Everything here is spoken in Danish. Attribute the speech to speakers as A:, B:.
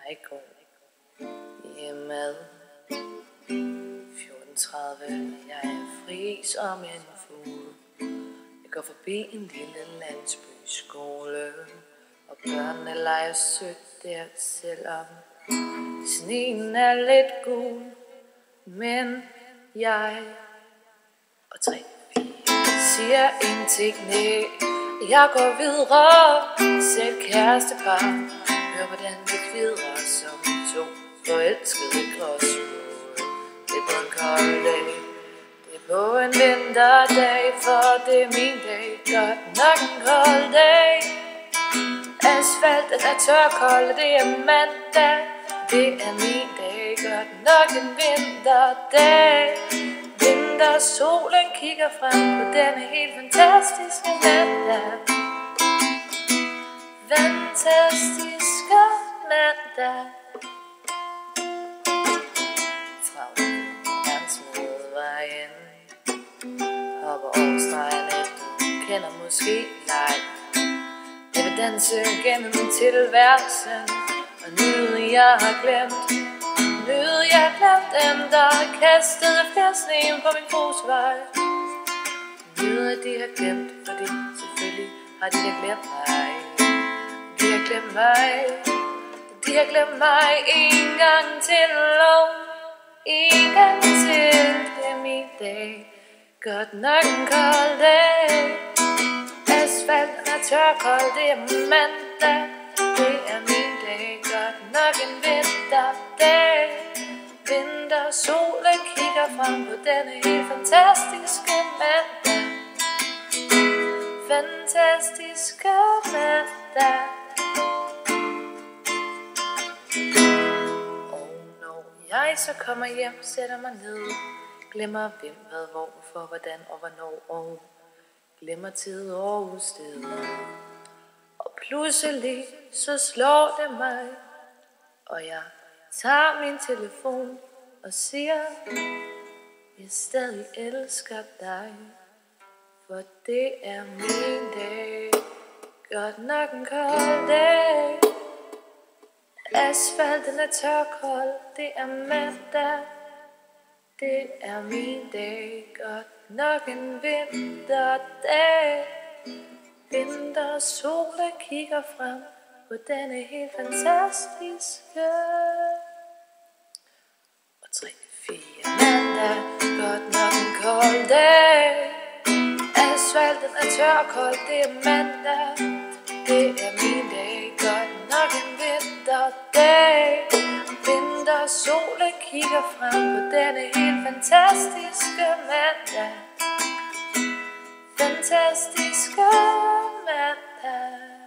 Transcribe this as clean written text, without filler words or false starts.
A: Jeg går hjemad 14:30. Jeg er fri som en fugl. Jeg går forbi en lille landsbyskole, og børnene leger sødt der, selvom sneen er lidt gul. Men jeg og 3, 4 siger ingenting, nej. Jeg går videre, ser et kærestepar, hør hvordan det kvidrer som 2 forelskede gråspurve. Det er på en kold dag, det er på en vinterdag, for det er min dag, godt nok en kold dag. Asfalten er tørkold, det er mandag, det er min dag, godt nok en vinterdag. Vintersolen kigger frem på denne helt fantastiske mandag. Fantastiske mandag. Fra Hernsmedvejen hopper over stregene, du kender måske leg. Jeg vil danse gennem tilværelsen og nyde jeg har glemt. Nyde jeg har glemt dem, der kastede flere sten på min grusvej. Nyde at de har glemt, fordi selvfølgelig har de da glemt mig. De har glemt mig. De har glemt mig en gang til, og en gang til. Det er min dag, godt nok en kold dag. Asfalten er tørkold, det er mandag. Det er min dag, godt nok en vinterdag. Vintersolen kigger frem på denne helt fantastiske mandag. Fantastiske mandag. Og når jeg så kommer hjem, sætter mig ned, glemmer hvem, hvad, hvor, hvorfor, hvordan og hvornår, og glemmer tid og sted. Og pludselig så slår det mig, og jeg tager min telefon og siger, jeg stadig elsker dig, for det er min dag, godt nok en kold dag. Asfalten er tørkold, det er mandag, det er min dag, godt nok en vinterdag. Vintersolen kigger frem på denne helt fantastiske. Og 3, 4 mandag, godt nok en kold dag. Asfalten er tørkold, det er mandag. Det er min dag, godt nok en vinterdag. Vintersolen kigger frem på denne helt fantastiske mandag. Fantastiske mandag.